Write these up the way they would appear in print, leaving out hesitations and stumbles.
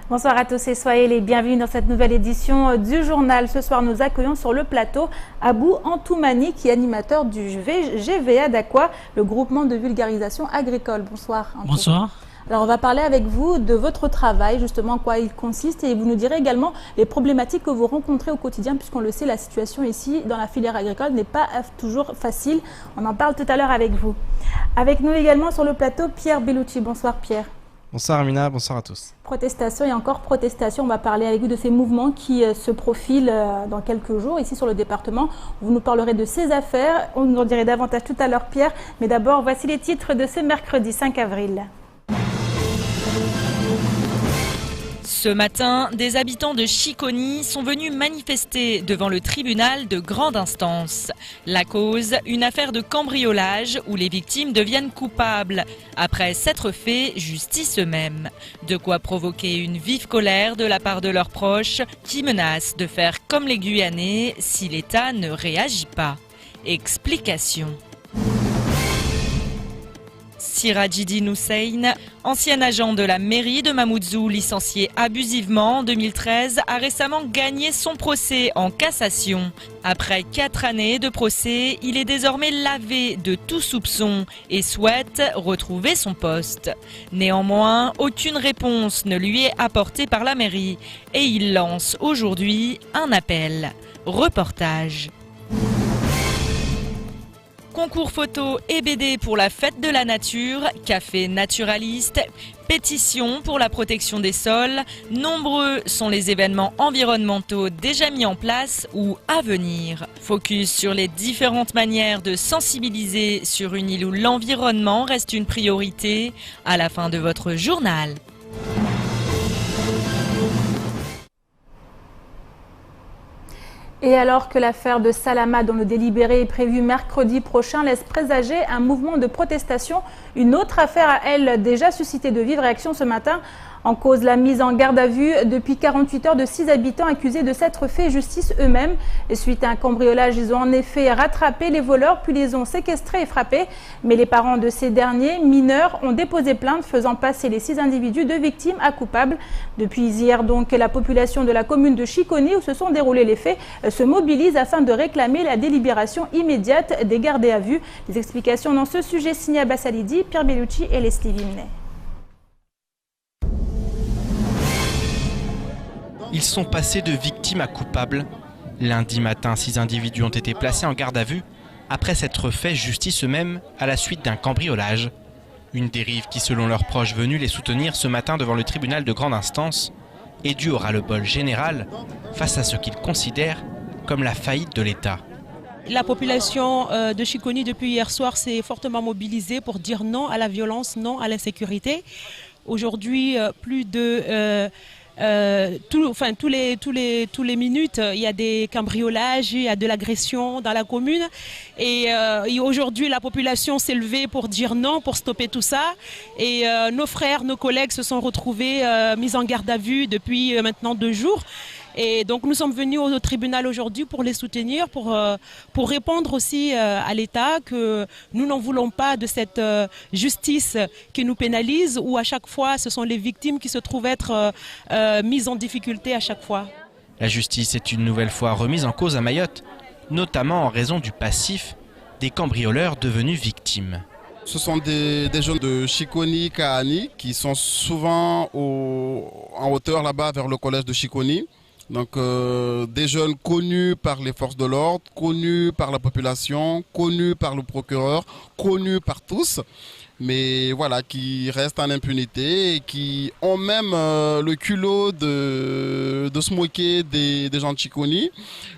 Bonsoir à tous et soyez les bienvenus dans cette nouvelle édition du journal. Ce soir, nous accueillons sur le plateau Abou Antoumani, qui est animateur du GVA d'Aqua, le groupement de vulgarisation agricole. Bonsoir. Bonsoir. Alors, on va parler avec vous de votre travail, justement, en quoi il consiste, et vous nous direz également les problématiques que vous rencontrez au quotidien, puisqu'on le sait, la situation ici, dans la filière agricole, n'est pas toujours facile. On en parle tout à l'heure avec vous. Avec nous également sur le plateau, Pierre Bellucci. Bonsoir, Pierre. Bonsoir Amina, bonsoir à tous. Protestation et encore protestation, on va parler avec vous de ces mouvements qui se profilent dans quelques jours ici sur le département. Vous nous parlerez de ces affaires, on nous en dirait davantage tout à l'heure Pierre, mais d'abord voici les titres de ce mercredi 5 avril. Ce matin, des habitants de Chiconi sont venus manifester devant le tribunal de grande instance. La cause, une affaire de cambriolage où les victimes deviennent coupables. Après s'être fait justice eux-mêmes. De quoi provoquer une vive colère de la part de leurs proches qui menacent de faire comme les Guyanais si l'État ne réagit pas. Explication. Sirajidine Hussein, ancien agent de la mairie de Mamoudzou, licencié abusivement en 2013, a récemment gagné son procès en cassation. Après 4 années de procès, il est désormais lavé de tout soupçon et souhaite retrouver son poste. Néanmoins, aucune réponse ne lui est apportée par la mairie et il lance aujourd'hui un appel. Reportage. Concours photo et BD pour la fête de la nature, café naturaliste, pétition pour la protection des sols. Nombreux sont les événements environnementaux déjà mis en place ou à venir. Focus sur les différentes manières de sensibiliser sur une île où l'environnement reste une priorité à la fin de votre journal. Et alors que l'affaire de Salama, dont le délibéré est prévu mercredi prochain, laisse présager un mouvement de protestation, une autre affaire a, elle, déjà suscité de vives réactions ce matin. En cause, la mise en garde à vue depuis 48 heures de 6 habitants accusés de s'être fait justice eux-mêmes. Et suite à un cambriolage, ils ont en effet rattrapé les voleurs, puis les ont séquestrés et frappés. Mais les parents de ces derniers, mineurs, ont déposé plainte, faisant passer les 6 individus de victimes à coupables. Depuis hier, donc, la population de la commune de Chiconi, où se sont déroulés les faits, se mobilise afin de réclamer la délibération immédiate des gardés à vue. Les explications dans ce sujet signées à Bassalidi, Pierre Bellucci et Leslie Vimnet. Ils sont passés de victimes à coupables. Lundi matin, 6 individus ont été placés en garde à vue après s'être fait justice eux-mêmes à la suite d'un cambriolage. Une dérive qui, selon leurs proches venus les soutenir ce matin devant le tribunal de grande instance, est due au ras-le-bol général face à ce qu'ils considèrent comme la faillite de l'État. La population de Chiconi depuis hier soir s'est fortement mobilisée pour dire non à la violence, non à l'insécurité. Aujourd'hui, plus de... tous les minutes, il y a des cambriolages, il y a de l'agression dans la commune. Et aujourd'hui, la population s'est levée pour dire non, pour stopper tout ça. Et nos frères, nos collègues se sont retrouvés mis en garde à vue depuis maintenant 2 jours. Et donc nous sommes venus au tribunal aujourd'hui pour les soutenir, pour répondre aussi à l'État que nous n'en voulons pas de cette justice qui nous pénalise, où à chaque fois ce sont les victimes qui se trouvent être mises en difficulté à chaque fois. La justice est une nouvelle fois remise en cause à Mayotte, notamment en raison du passif des cambrioleurs devenus victimes. Ce sont des jeunes de Chiconi, Kahani, qui sont souvent en hauteur là-bas vers le collège de Chiconi. Donc des jeunes connus par les forces de l'ordre, connus par la population, connus par le procureur, connus par tous, mais voilà, qui restent en impunité et qui ont même le culot de se moquer des gens de Chiconi,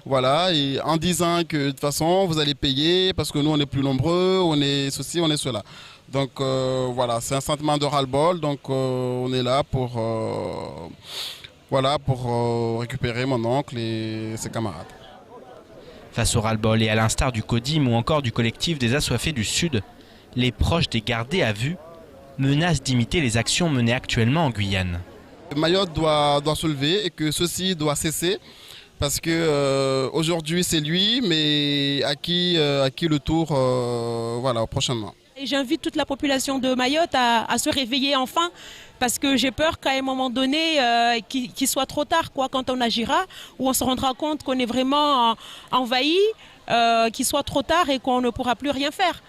voilà, et en disant que de toute façon vous allez payer parce que nous on est plus nombreux, on est ceci, on est cela. Donc voilà, c'est un sentiment de ras-le-bol, donc on est là pour récupérer mon oncle et ses camarades. Face au ras-le-bol et à l'instar du CODIM ou encore du collectif des Assoiffés du Sud, les proches des gardés à vue menacent d'imiter les actions menées actuellement en Guyane. Mayotte doit se lever et que ceci doit cesser parce que aujourd'hui c'est lui, mais à qui le tour prochainement. Et j'invite toute la population de Mayotte à se réveiller enfin, parce que j'ai peur qu'à un moment donné, qu'il soit trop tard, quoi, quand on agira, où on se rendra compte qu'on est vraiment envahi, qu'il soit trop tard et qu'on ne pourra plus rien faire.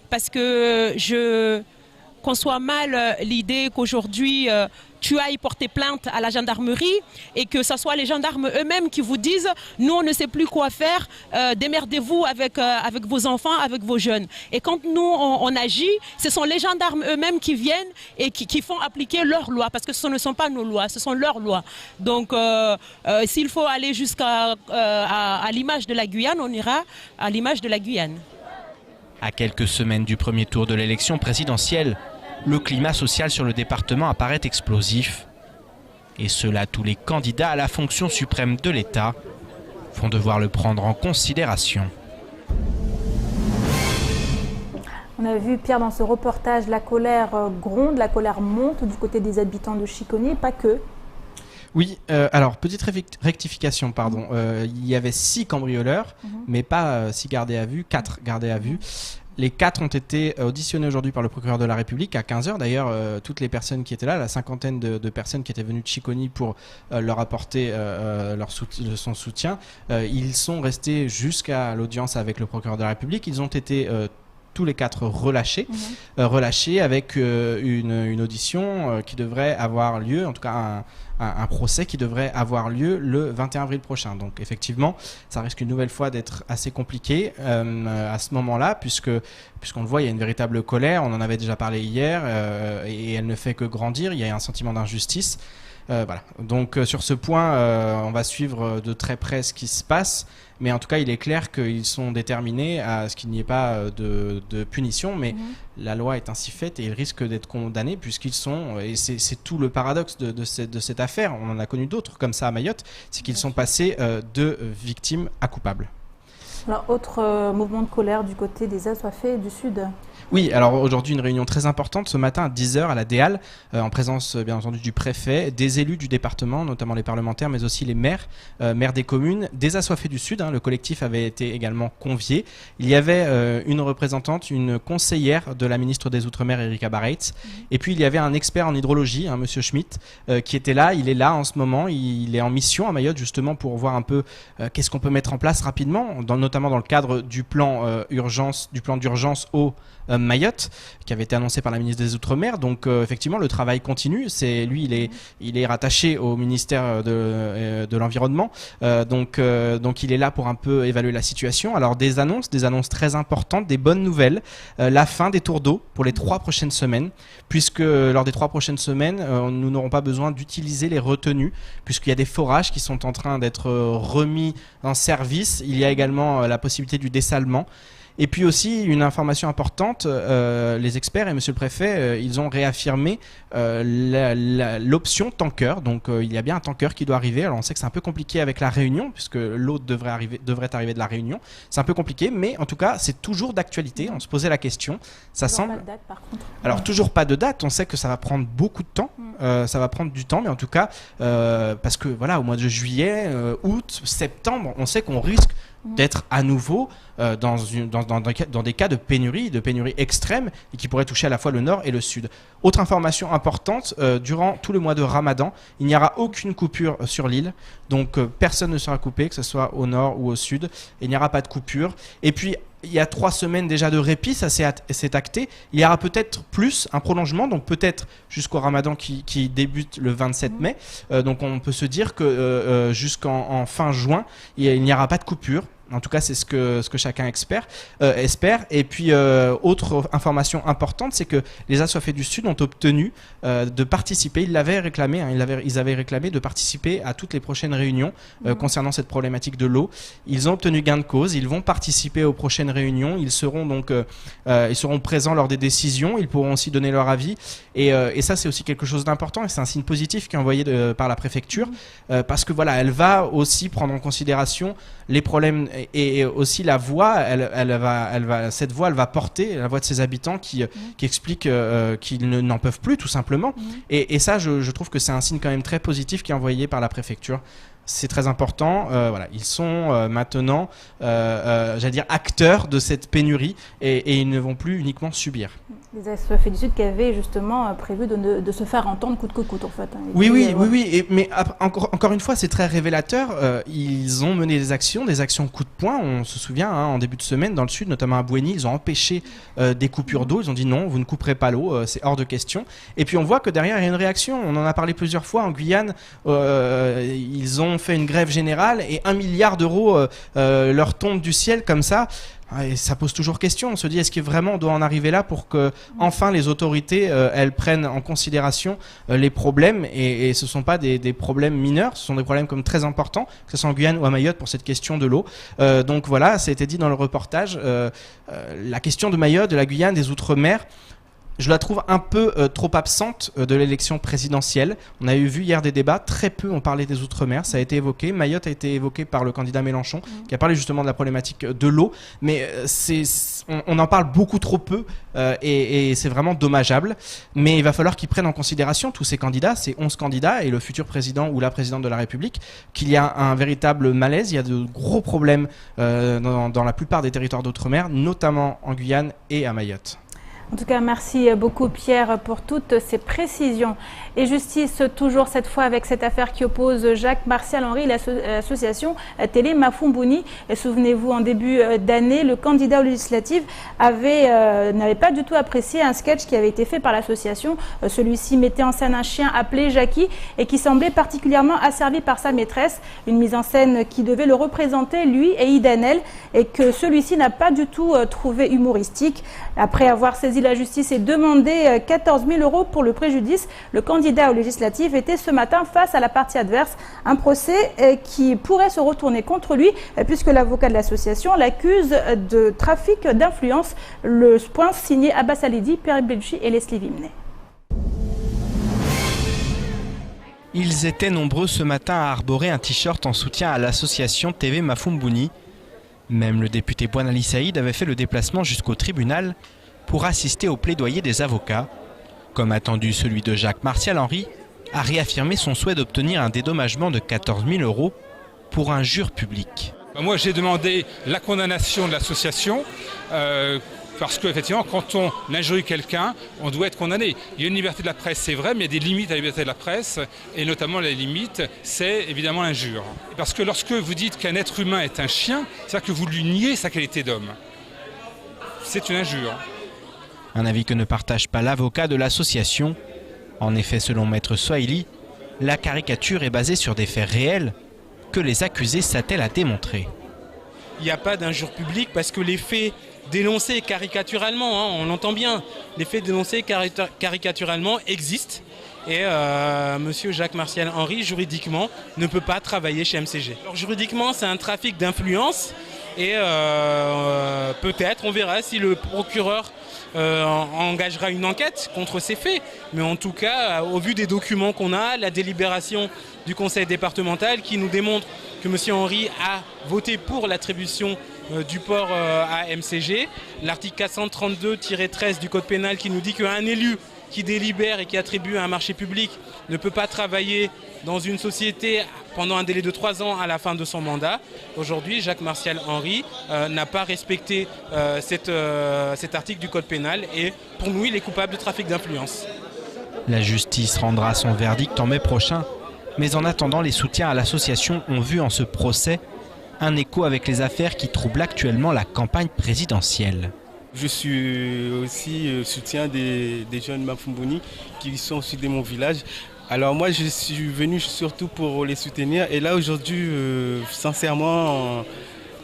Parce que je conçois mal l'idée qu'aujourd'hui tu ailles porter plainte à la gendarmerie et que ce soit les gendarmes eux-mêmes qui vous disent « nous on ne sait plus quoi faire, démerdez-vous avec vos enfants, avec vos jeunes ». Et quand nous on agit, ce sont les gendarmes eux-mêmes qui viennent et qui font appliquer leurs lois, parce que ce ne sont pas nos lois, ce sont leurs lois. Donc s'il faut aller jusqu'à à l'image de la Guyane, on ira à l'image de la Guyane. À quelques semaines du premier tour de l'élection présidentielle, le climat social sur le département apparaît explosif. Et cela, tous les candidats à la fonction suprême de l'État vont devoir le prendre en considération. On a vu, Pierre, dans ce reportage, la colère gronde, la colère monte du côté des habitants de Chiconi, pas que. Oui, alors petite rectification, pardon. Il y avait 6 cambrioleurs, mais pas 6 gardés à vue, 4 gardés à vue. Les 4 ont été auditionnés aujourd'hui par le procureur de la République à 15 h. D'ailleurs, toutes les personnes qui étaient là, la cinquantaine de personnes qui étaient venues de Chiconi pour leur apporter son soutien, ils sont restés jusqu'à l'audience avec le procureur de la République. Ils ont été tous les 4 relâchés, relâchés avec une audition qui devrait avoir lieu, en tout cas un procès qui devrait avoir lieu le 21 avril prochain. Donc effectivement, ça risque une nouvelle fois d'être assez compliqué à ce moment-là, puisqu'on le voit, il y a une véritable colère, on en avait déjà parlé hier, et elle ne fait que grandir, il y a un sentiment d'injustice. Voilà. Donc sur ce point, on va suivre de très près ce qui se passe, mais en tout cas il est clair qu'ils sont déterminés à ce qu'il n'y ait pas de punition, mais la loi est ainsi faite et ils risquent d'être condamnés puisqu'ils sont, et c'est tout le paradoxe de cette affaire, on en a connu d'autres comme ça à Mayotte, c'est qu'ils sont passés de victimes à coupables. Alors, autre mouvement de colère du côté des assoiffés du Sud. Oui, alors aujourd'hui une réunion très importante ce matin à 10 h à la DEAL, en présence bien entendu du préfet, des élus du département, notamment les parlementaires, mais aussi les maires, maires des communes, des assoiffés du Sud. Le collectif avait été également convié. Il y avait une représentante, une conseillère de la ministre des Outre-mer, Erika Bareitz, et puis il y avait un expert en hydrologie, Monsieur Schmitt, qui était là. Il est là en ce moment, il est en mission à Mayotte justement pour voir un peu qu'est-ce qu'on peut mettre en place rapidement, notamment dans le cadre du plan d'urgence eau Mayotte, qui avait été annoncé par la ministre des Outre-mer. Donc effectivement le travail continue. Lui il est rattaché au ministère de l'Environnement, donc il est là pour un peu évaluer la situation. Alors des annonces très importantes, des bonnes nouvelles, la fin des tours d'eau pour les 3 prochaines semaines, puisque lors des 3 prochaines semaines nous n'aurons pas besoin d'utiliser les retenues, puisqu'il y a des forages qui sont en train d'être remis en service. Il y a également la possibilité du dessalement. Et puis aussi une information importante, les experts et monsieur le préfet, ils ont réaffirmé l'option tanker. Donc il y a bien un tanker qui doit arriver. Alors on sait que c'est un peu compliqué avec la Réunion, puisque l'eau devrait arriver de la Réunion. C'est un peu compliqué, mais en tout cas c'est toujours d'actualité. On se posait la question. Ça semble. Pas de date, par contre. Alors toujours pas de date. On sait que ça va prendre beaucoup de temps. Ça va prendre du temps, mais en tout cas parce que voilà, au mois de juillet, août, septembre, on sait qu'on risque d'être à nouveau dans des cas de pénurie extrême et qui pourraient toucher à la fois le nord et le sud. Autre information importante, durant tout le mois de Ramadan, il n'y aura aucune coupure sur l'île, donc personne ne sera coupé, que ce soit au nord ou au sud, il n'y aura pas de coupure. Et puis il y a 3 semaines déjà de répit, ça s'est acté. Il y aura peut-être plus un prolongement, donc peut-être jusqu'au Ramadan qui débute le 27 mai. Donc on peut se dire que jusqu'en fin juin, il n'y aura pas de coupure. En tout cas, c'est ce que chacun espère. Et puis, autre information importante, c'est que les assoiffés du Sud ont obtenu de participer. Ils l'avaient réclamé. Ils avaient réclamé de participer à toutes les prochaines réunions concernant cette problématique de l'eau. Ils ont obtenu gain de cause. Ils vont participer aux prochaines réunions. Ils seront présents lors des décisions. Ils pourront aussi donner leur avis. Et ça, c'est aussi quelque chose d'important. Et c'est un signe positif qui est envoyé par la préfecture, parce que voilà, elle va aussi prendre en considération les problèmes. Et aussi la voix, cette voix, elle va porter la voix de ses habitants qui expliquent qu'ils n'en peuvent plus tout simplement. Et ça, je trouve que c'est un signe quand même très positif qui est envoyé par la préfecture. c'est très important. Voilà, ils sont maintenant, j'allais dire, acteurs de cette pénurie et ils ne vont plus uniquement subir. Les ASF du Sud qui avaient justement prévu de se faire entendre coûte que coûte en fait. Oui, mais encore une fois, c'est très révélateur. Ils ont mené des actions coup de poing. On se souvient, en début de semaine, dans le Sud, notamment à Bouéni, ils ont empêché des coupures d'eau. Ils ont dit non, vous ne couperez pas l'eau, c'est hors de question. Et puis on voit que derrière, il y a une réaction. On en a parlé plusieurs fois. En Guyane, ils ont fait une grève générale et 1 milliard d'euros leur tombent du ciel comme ça. Et ça pose toujours question. On se dit, est-ce que vraiment on doit en arriver là pour que enfin les autorités elles prennent en considération les problèmes et ce ne sont pas des problèmes mineurs, ce sont des problèmes comme très importants, que ce soit en Guyane ou à Mayotte pour cette question de l'eau. Donc voilà, ça a été dit dans le reportage. La question de Mayotte, de la Guyane, des Outre-mer, je la trouve un peu trop absente de l'élection présidentielle. On a vu hier des débats, très peu ont parlé des Outre-mer, ça a été évoqué. Mayotte a été évoqué par le candidat Mélenchon, qui a parlé justement de la problématique de l'eau. Mais on en parle beaucoup trop peu et c'est vraiment dommageable. Mais il va falloir qu'ils prennent en considération tous ces candidats, ces 11 candidats et le futur président ou la présidente de la République, qu'il y a un véritable malaise, il y a de gros problèmes dans la plupart des territoires d'Outre-mer, notamment en Guyane et à Mayotte. En tout cas, merci beaucoup Pierre pour toutes ces précisions. Et justice toujours cette fois avec cette affaire qui oppose Jacques Martial Henry et l'association Télé Mafumbouni. Souvenez-vous, en début d'année, le candidat aux législatives n'avait pas du tout apprécié un sketch qui avait été fait par l'association. Celui-ci mettait en scène un chien appelé Jackie et qui semblait particulièrement asservi par sa maîtresse. Une mise en scène qui devait le représenter, lui et Idanel, et que celui-ci n'a pas du tout trouvé humoristique. Après avoir saisi la justice et demandé 14 000 € pour le préjudice, le candidat aux législatives était ce matin face à la partie adverse. Un procès qui pourrait se retourner contre lui puisque l'avocat de l'association l'accuse de trafic d'influence. Le point signé Abbas Alidi, Pierre Belchi et Leslie Vimney. Ils étaient nombreux ce matin à arborer un t-shirt en soutien à l'association TV Mafumbouni. Même le député Bouanali Saïd avait fait le déplacement jusqu'au tribunal pour assister au plaidoyer des avocats. Comme attendu, celui de Jacques Martial Henry a réaffirmé son souhait d'obtenir un dédommagement de 14 000 € pour injure publique. Moi, j'ai demandé la condamnation de l'association parce qu'effectivement, quand on injurie quelqu'un, on doit être condamné. Il y a une liberté de la presse, c'est vrai, mais il y a des limites à la liberté de la presse, et notamment la limite, c'est évidemment l'injure. Parce que lorsque vous dites qu'un être humain est un chien, c'est-à-dire que vous lui niez sa qualité d'homme. C'est une injure. Un avis que ne partage pas l'avocat de l'association. En effet, selon Maître Swahili, la caricature est basée sur des faits réels que les accusés s'attellent à démontrer. Il n'y a pas d'injure publique parce que les faits dénoncés caricaturalement, on l'entend bien, les faits dénoncés caricaturalement existent et monsieur Jacques Martial Henry, juridiquement, ne peut pas travailler chez MCG. Alors, juridiquement, c'est un trafic d'influence et peut-être, on verra si le procureur engagera une enquête contre ces faits. Mais en tout cas, au vu des documents qu'on a, la délibération du conseil départemental qui nous démontre que M. Henry a voté pour l'attribution du port à MCG, l'article 432-13 du code pénal qui nous dit qu'un élu qui délibère et qui attribue un marché public ne peut pas travailler dans une société pendant un délai de 3 ans à la fin de son mandat. Aujourd'hui, Jacques Martial Henry n'a pas respecté cet article du code pénal et pour nous, il est coupable de trafic d'influence. La justice rendra son verdict en mai prochain, mais en attendant, les soutiens à l'association ont vu en ce procès un écho avec les affaires qui troublent actuellement la campagne présidentielle. Je suis aussi soutien des jeunes Mafumbouni qui sont au sud de mon village. Alors moi je suis venu surtout pour les soutenir et là aujourd'hui sincèrement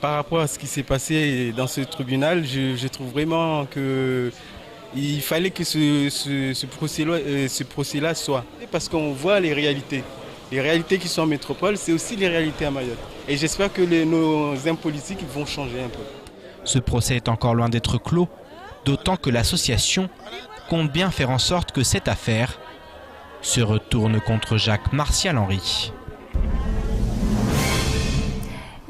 par rapport à ce qui s'est passé dans ce tribunal, je trouve vraiment qu'il fallait que ce procès-là soit. Parce qu'on voit les réalités. Les réalités qui sont en métropole, c'est aussi les réalités à Mayotte. Et j'espère que nos hommes politiques vont changer un peu. Ce procès est encore loin d'être clos, d'autant que l'association compte bien faire en sorte que cette affaire se retourne contre Jacques Martial Henry.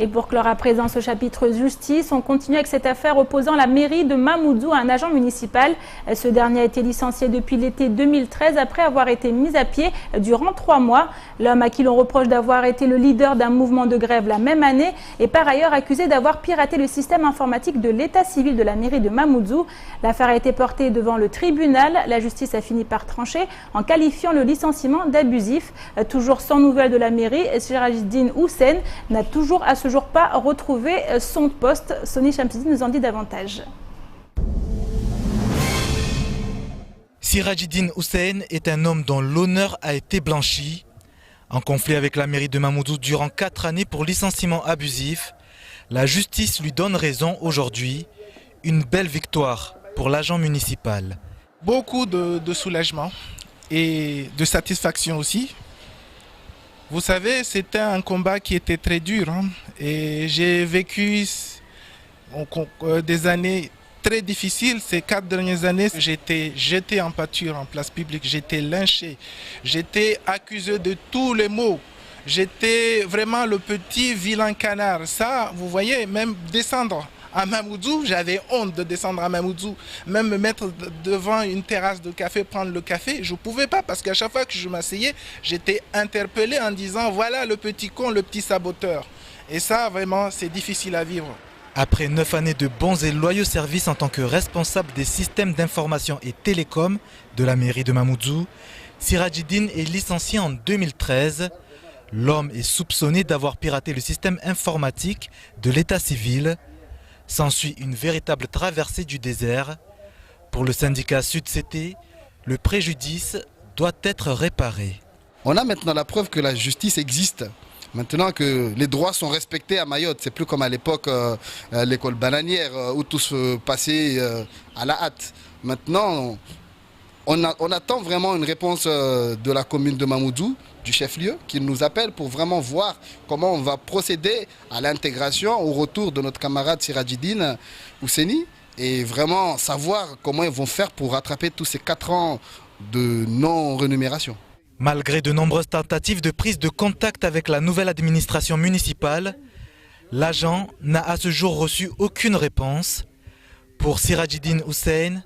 Et pour clore à présent ce chapitre justice, on continue avec cette affaire opposant la mairie de Mamoudzou à un agent municipal. Ce dernier a été licencié depuis l'été 2013 après avoir été mis à pied durant 3 mois. L'homme à qui l'on reproche d'avoir été le leader d'un mouvement de grève la même année est par ailleurs accusé d'avoir piraté le système informatique de l'état civil de la mairie de Mamoudzou. L'affaire a été portée devant le tribunal. La justice a fini par trancher en qualifiant le licenciement d'abusif. Toujours sans nouvelles de la mairie, Sirajdine Hussein n'a toujours à ce jour pas retrouvé son poste. Sony Chamsidine nous en dit davantage. Sirajdine Hussein est un homme dont l'honneur a été blanchi. En conflit avec la mairie de Mamoudzou durant 4 années pour licenciement abusif, la justice lui donne raison aujourd'hui. Une belle victoire pour l'agent municipal. Beaucoup de soulagement et de satisfaction aussi. Vous savez, c'était un combat qui était très dur et j'ai vécu des années très difficiles. Ces 4 dernières années, j'étais jeté en pâture en place publique, j'étais lynché, j'étais accusé de tous les maux. J'étais vraiment le petit vilain canard. Ça, vous voyez, même descendre à Mamoudzou, j'avais honte de descendre à Mamoudzou. Même me mettre devant une terrasse de café, prendre le café, je ne pouvais pas parce qu'à chaque fois que je m'asseyais, j'étais interpellé en disant voilà le petit con, le petit saboteur. Et ça, vraiment, c'est difficile à vivre. Après 9 années de bons et loyaux services en tant que responsable des systèmes d'information et télécom de la mairie de Mamoudzou, Sirajdine est licencié en 2013. L'homme est soupçonné d'avoir piraté le système informatique de l'état civil. S'ensuit une véritable traversée du désert. Pour le syndicat Sud-CT, le préjudice doit être réparé. On a maintenant la preuve que la justice existe. Maintenant que les droits sont respectés à Mayotte, c'est plus comme à l'époque l'école bananière où tout se passait à la hâte. Maintenant, on attend vraiment une réponse de la commune de Mamoudzou, du chef-lieu, qui nous appelle pour vraiment voir comment on va procéder à l'intégration, au retour de notre camarade Sirajdine Husseini et vraiment savoir comment ils vont faire pour rattraper tous ces 4 ans de non-rémunération. Malgré de nombreuses tentatives de prise de contact avec la nouvelle administration municipale, l'agent n'a à ce jour reçu aucune réponse. Pour Sirajdine Hussein,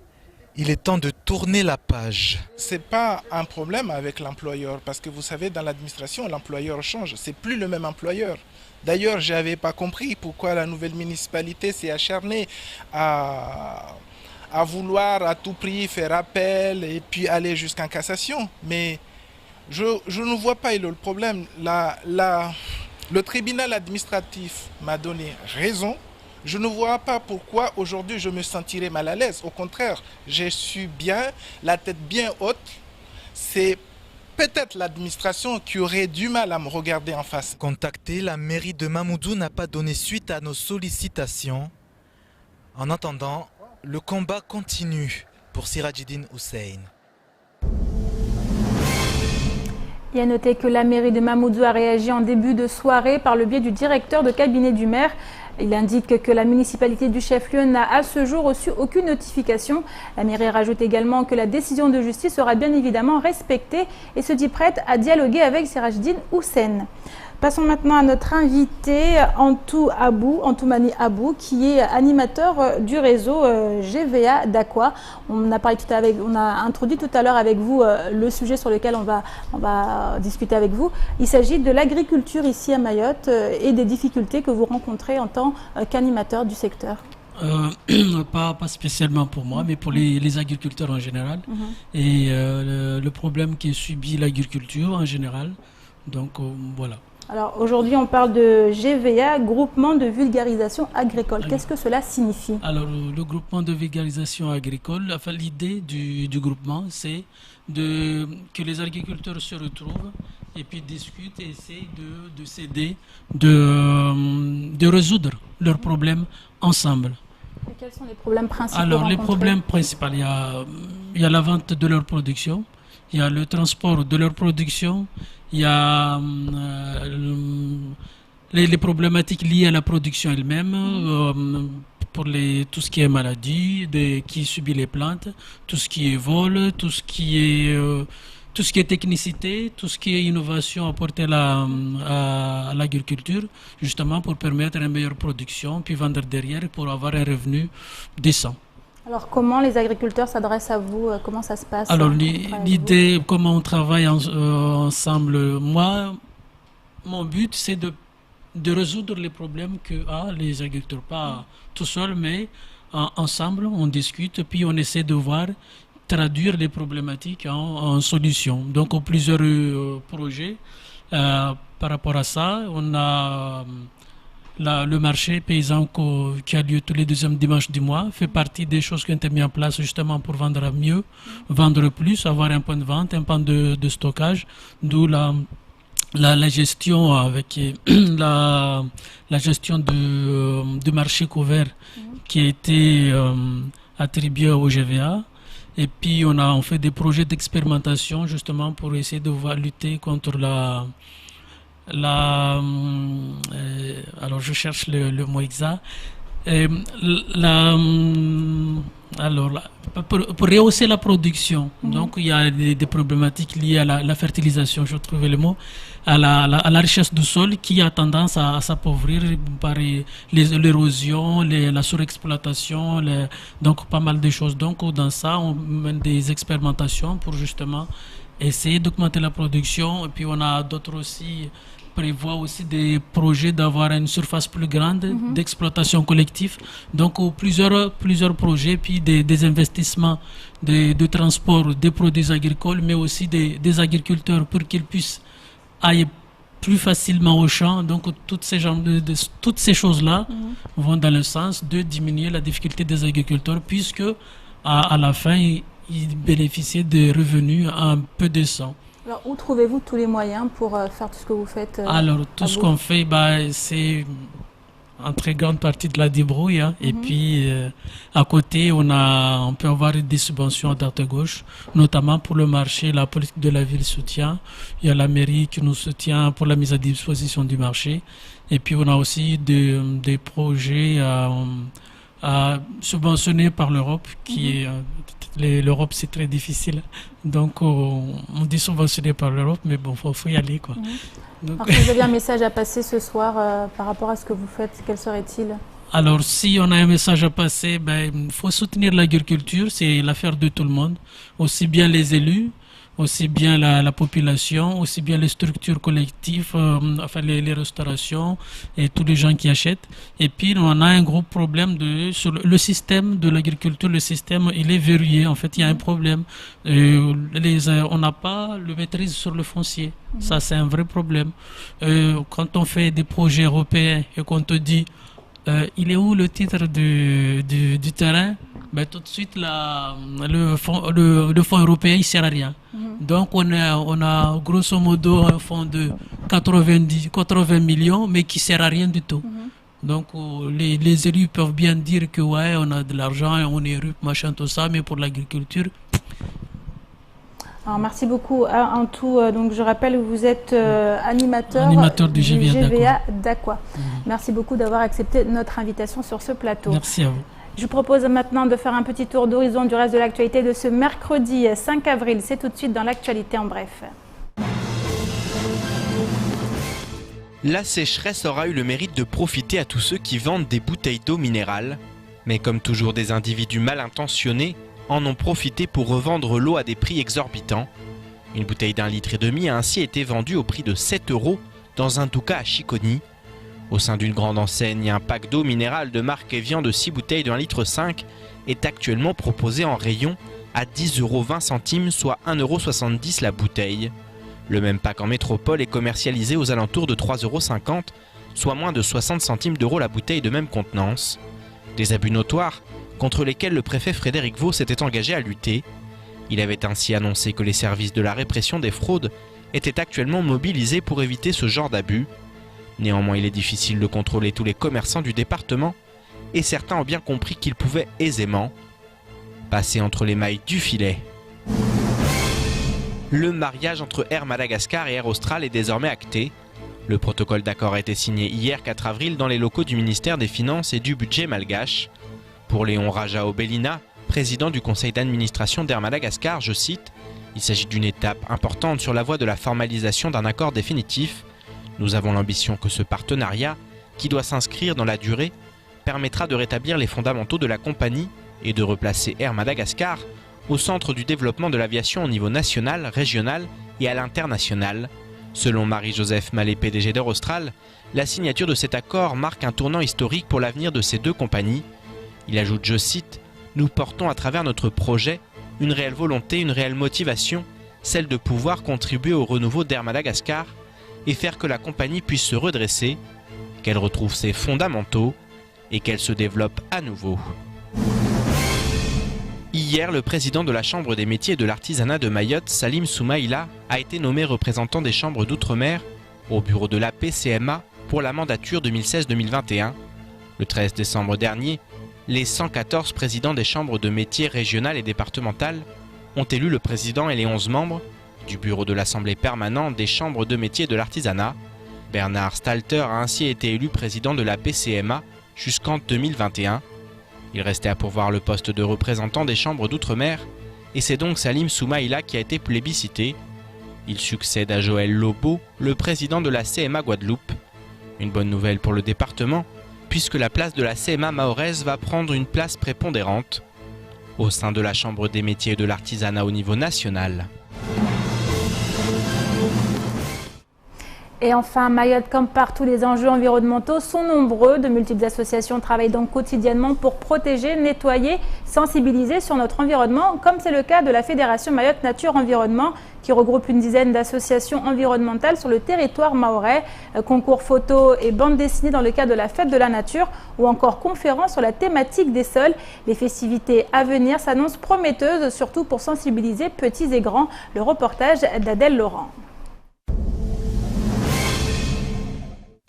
il est temps de tourner la page. Ce n'est pas un problème avec l'employeur parce que vous savez, dans l'administration, l'employeur change. Ce n'est plus le même employeur. D'ailleurs, je n'avais pas compris pourquoi la nouvelle municipalité s'est acharnée à vouloir à tout prix faire appel et puis aller jusqu'en cassation. Mais je ne vois pas le problème. Le tribunal administratif m'a donné raison. Je ne vois pas pourquoi aujourd'hui je me sentirais mal à l'aise. Au contraire, je suis bien, la tête bien haute. C'est peut-être l'administration qui aurait du mal à me regarder en face. Contacté, la mairie de Mamoudzou n'a pas donné suite à nos sollicitations. En attendant, le combat continue pour Sirajdine Hussein. Il y a noté que la mairie de Mamoudzou a réagi en début de soirée par le biais du directeur de cabinet du maire. Il indique que la municipalité du chef-lieu n'a à ce jour reçu aucune notification. La mairie rajoute également que la décision de justice sera bien évidemment respectée et se dit prête à dialoguer avec Sirajdine Hussein. Passons maintenant à notre invité Antoumani Abou, qui est animateur du réseau GVA d'Aqua. On a introduit tout à l'heure avec vous le sujet sur lequel on va discuter avec vous. Il s'agit de l'agriculture ici à Mayotte et des difficultés que vous rencontrez en tant qu'animateur du secteur. Pas spécialement pour moi, mais pour les agriculteurs en général. Et le problème qui subit l'agriculture en général. Donc voilà. Alors aujourd'hui, on parle de GVA, groupement de vulgarisation agricole. Qu'est-ce que cela signifie? Alors le groupement de vulgarisation agricole, enfin, l'idée du groupement, c'est que les agriculteurs se retrouvent et puis discutent et essayent de s'aider, de résoudre leurs problèmes ensemble. Et quels sont les problèmes principaux? Alors les problèmes principaux, il y a la vente de leur production, il y a le transport de leur production, il y a les problématiques liées à la production elle-même, pour tout ce qui est maladie, qui subit les plantes, tout ce qui est vol, tout ce qui tout ce qui est technicité, tout ce qui est innovation apportée à l'agriculture, justement pour permettre une meilleure production, puis vendre derrière pour avoir un revenu décent. Alors comment les agriculteurs s'adressent à vous? Comment ça se passe? Alors l'idée, comment on travaille ensemble, moi, mon but c'est de résoudre les problèmes que les agriculteurs, pas tout seuls, mais ensemble, on discute, puis on essaie de traduire les problématiques en solutions. Donc, plusieurs projets par rapport à ça. On a le marché paysan qui a lieu tous les deuxièmes dimanches du mois, fait partie des choses qui ont été mises en place justement pour vendre mieux, vendre plus, avoir un point de vente, un point de stockage, d'où la gestion avec la gestion du marché couvert qui a été attribué au GVA. Et puis on fait des projets d'expérimentation justement pour essayer de lutter contre alors je cherche le mot exact. Pour rehausser la production, donc il y a des problématiques liées à la fertilisation, je trouvais le mot, à la richesse du sol qui a tendance à s'appauvrir par l'érosion, la surexploitation, donc pas mal de choses. Donc dans ça, on mène des expérimentations pour justement essayer d'augmenter la production. Et puis on a d'autres aussi, prévoit aussi des projets d'avoir une surface plus grande d'exploitation collective. Donc plusieurs projets, puis des investissements de transport des produits agricoles, mais aussi des agriculteurs pour qu'ils puissent aller plus facilement au champ. Donc toutes ces choses-là vont dans le sens de diminuer la difficulté des agriculteurs, puisque à la fin, ils bénéficient de revenus un peu décents. Alors, où trouvez-vous tous les moyens pour faire tout ce que vous faites? Alors, tout ce qu'on fait, c'est en très grande partie de la débrouille. Et puis, à côté, on peut avoir des subventions à droite à gauche, notamment pour le marché, la politique de la ville soutient. Il y a la mairie qui nous soutient pour la mise à disposition du marché. Et puis, on a aussi des projets subventionnés par l'Europe, qui est... L'Europe, c'est très difficile. Donc, on dit subventionné par l'Europe, mais bon, faut y aller, quoi. Donc... Alors, si vous avez un message à passer ce soir par rapport à ce que vous faites, quel serait-il? Alors, si on a un message à passer, il faut soutenir l'agriculture. C'est l'affaire de tout le monde, aussi bien les élus, aussi bien la population, aussi bien les structures collectives, enfin les restaurations et tous les gens qui achètent. Et puis on a un gros problème sur le système de l'agriculture. Le système, il est verrouillé. En fait, il y a un problème. On n'a pas le maîtrise sur le foncier. Ça, c'est un vrai problème. Quand on fait des projets européens et qu'on te dit il est où le titre du terrain, tout de suite le fonds européen il sert à rien. Donc on a grosso modo un fonds de 80 millions mais qui sert à rien du tout. Donc les élus peuvent bien dire que ouais, on a de l'argent, on est RUP, machin, tout ça, mais pour l'agriculture... Alors, merci beaucoup. En tout, donc je rappelle que vous êtes animateur du GVA d'Aqua. Merci beaucoup d'avoir accepté notre invitation sur ce plateau. Merci à vous. Je vous propose maintenant de faire un petit tour d'horizon du reste de l'actualité de ce mercredi 5 avril. C'est tout de suite dans l'actualité en bref. La sécheresse aura eu le mérite de profiter à tous ceux qui vendent des bouteilles d'eau minérale. Mais comme toujours, des individus mal intentionnés en ont profité pour revendre l'eau à des prix exorbitants. Une bouteille d'1,5 litre a ainsi été vendue au prix de 7 € dans un douka à Chiconi. Au sein d'une grande enseigne, un pack d'eau minérale de marque Evian de 6 bouteilles de 1,5 litre est actuellement proposé en rayon à 10,20 €, soit 1,70 € la bouteille. Le même pack en métropole est commercialisé aux alentours de 3,50 €, soit moins de 60 centimes d'euros la bouteille de même contenance. Des abus notoires contre lesquels le préfet Frédéric Vaux s'était engagé à lutter. Il avait ainsi annoncé que les services de la répression des fraudes étaient actuellement mobilisés pour éviter ce genre d'abus. Néanmoins, il est difficile de contrôler tous les commerçants du département et certains ont bien compris qu'ils pouvaient aisément passer entre les mailles du filet. Le mariage entre Air Madagascar et Air Austral est désormais acté. Le protocole d'accord a été signé hier 4 avril dans les locaux du ministère des Finances et du Budget malgache. Pour Léon Raja Obelina, président du conseil d'administration d'Air Madagascar, je cite, « Il s'agit d'une étape importante sur la voie de la formalisation d'un accord définitif. Nous avons l'ambition que ce partenariat, qui doit s'inscrire dans la durée, permettra de rétablir les fondamentaux de la compagnie et de replacer Air Madagascar au centre du développement de l'aviation au niveau national, régional et à l'international. Selon Marie-Joseph Mallet, PDG d'Air Austral, la signature de cet accord marque un tournant historique pour l'avenir de ces deux compagnies. Il ajoute, je cite, « Nous portons à travers notre projet une réelle volonté, une réelle motivation, celle de pouvoir contribuer au renouveau d'Air Madagascar et faire que la compagnie puisse se redresser, qu'elle retrouve ses fondamentaux et qu'elle se développe à nouveau. » Hier, le président de la Chambre des métiers et de l'artisanat de Mayotte, Salim Soumaïla, a été nommé représentant des chambres d'outre-mer au bureau de la PCMA pour la mandature 2016-2021. Le 13 décembre dernier, les 114 présidents des chambres de métiers régionales et départementales ont élu le président et les 11 membres du bureau de l'Assemblée permanente des chambres de métiers de l'artisanat. Bernard Stalter a ainsi été élu président de la PCMA jusqu'en 2021. Il restait à pourvoir le poste de représentant des chambres d'outre-mer et c'est donc Salim Soumaïla qui a été plébiscité. Il succède à Joël Lobo, le président de la CMA Guadeloupe. Une bonne nouvelle pour le département, puisque la place de la CMA mahoraise va prendre une place prépondérante au sein de la Chambre des métiers et de l'artisanat au niveau national. Et enfin, Mayotte, comme partout, les enjeux environnementaux sont nombreux. De multiples associations travaillent donc quotidiennement pour protéger, nettoyer, sensibiliser sur notre environnement, comme c'est le cas de la Fédération Mayotte Nature Environnement, qui regroupe une dizaine d'associations environnementales sur le territoire mahorais. Concours photos et bandes dessinées dans le cadre de la Fête de la Nature ou encore conférences sur la thématique des sols. Les festivités à venir s'annoncent prometteuses, surtout pour sensibiliser petits et grands. Le reportage d'Adèle Laurent.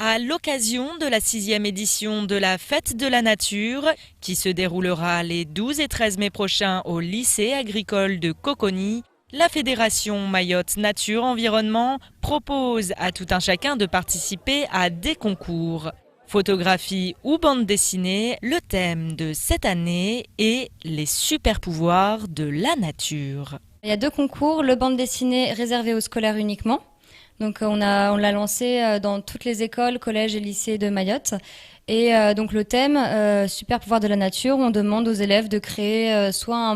À l'occasion de la 6e édition de la Fête de la Nature, qui se déroulera les 12 et 13 mai prochains au lycée agricole de Coconi, la Fédération Mayotte Nature Environnement propose à tout un chacun de participer à des concours. Photographie ou bande dessinée, le thème de cette année est les super pouvoirs de la nature. Il y a deux concours, le bande dessinée réservé aux scolaires uniquement. Donc on l'a lancé dans toutes les écoles, collèges et lycées de Mayotte. Et donc le thème super pouvoir de la nature, on demande aux élèves de créer soit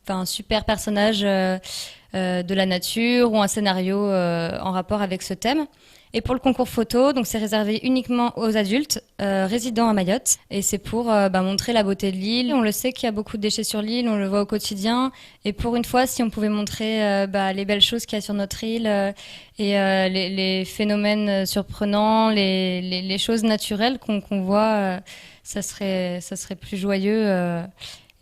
un super personnage de la nature ou un scénario en rapport avec ce thème. Et pour le concours photo, donc c'est réservé uniquement aux adultes résidant à Mayotte. Et c'est pour montrer la beauté de l'île. On le sait qu'il y a beaucoup de déchets sur l'île, on le voit au quotidien. Et pour une fois, si on pouvait montrer les belles choses qu'il y a sur notre île et les phénomènes surprenants, les choses naturelles qu'on voit, ça serait plus joyeux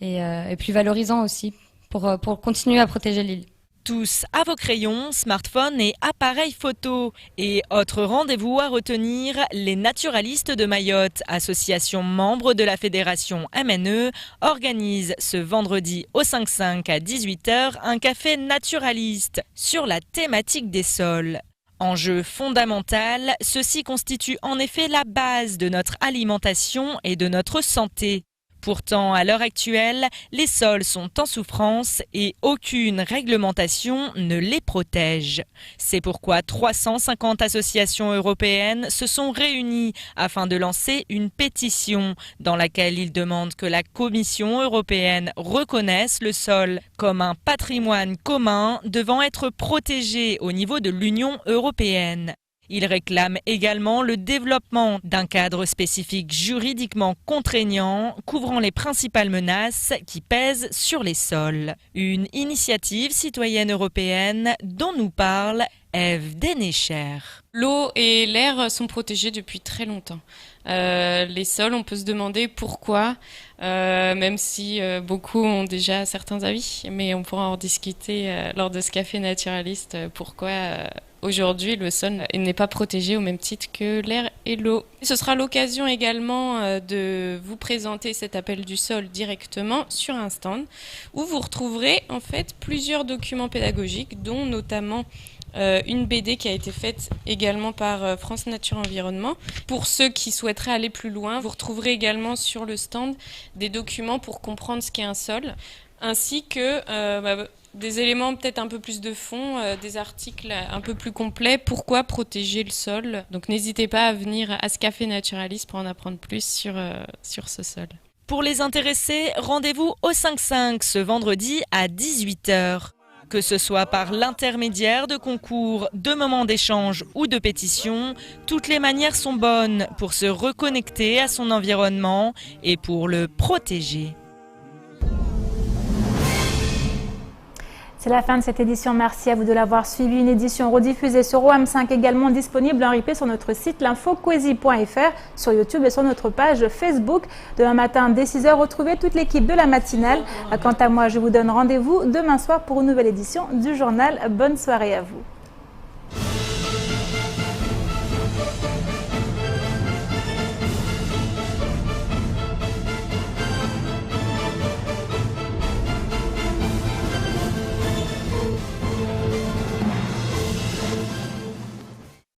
et plus valorisant aussi pour continuer à protéger l'île. Tous à vos crayons, smartphones et appareils photo. Et autre rendez-vous à retenir, les naturalistes de Mayotte, association membre de la fédération MNE, organisent ce vendredi au 5-5 à 18h un café naturaliste sur la thématique des sols. Enjeu fondamental, ceci constitue en effet la base de notre alimentation et de notre santé. Pourtant, à l'heure actuelle, les sols sont en souffrance et aucune réglementation ne les protège. C'est pourquoi 350 associations européennes se sont réunies afin de lancer une pétition dans laquelle ils demandent que la Commission européenne reconnaisse le sol comme un patrimoine commun devant être protégé au niveau de l'Union européenne. Il réclame également le développement d'un cadre spécifique juridiquement contraignant couvrant les principales menaces qui pèsent sur les sols. Une initiative citoyenne européenne dont nous parle Ève Dénécher. L'eau et l'air sont protégés depuis très longtemps. Les sols, on peut se demander pourquoi, même si beaucoup ont déjà certains avis, mais on pourra en discuter lors de ce café naturaliste, pourquoi aujourd'hui le sol n'est pas protégé au même titre que l'air et l'eau. Ce sera l'occasion également de vous présenter cet appel du sol directement sur un stand où vous retrouverez en fait plusieurs documents pédagogiques, dont notamment une BD qui a été faite également par France Nature Environnement. Pour ceux qui souhaiteraient aller plus loin, vous retrouverez également sur le stand des documents pour comprendre ce qu'est un sol, ainsi que des éléments peut-être un peu plus de fond, des articles un peu plus complets. Pourquoi protéger le sol? Donc n'hésitez pas à venir à ce Café Naturaliste pour en apprendre plus sur ce sol. Pour les intéressés, rendez-vous au 5-5 ce vendredi à 18 h. Que ce soit par l'intermédiaire de concours, de moments d'échange ou de pétitions, toutes les manières sont bonnes pour se reconnecter à son environnement et pour le protéger. C'est la fin de cette édition. Merci à vous de l'avoir suivi. Une édition rediffusée sur OM5, également disponible en replay sur notre site l'infocoesie.fr, sur YouTube et sur notre page Facebook. Demain matin dès 6 h, retrouvez toute l'équipe de la matinale. Quant à moi, je vous donne rendez-vous demain soir pour une nouvelle édition du journal. Bonne soirée à vous.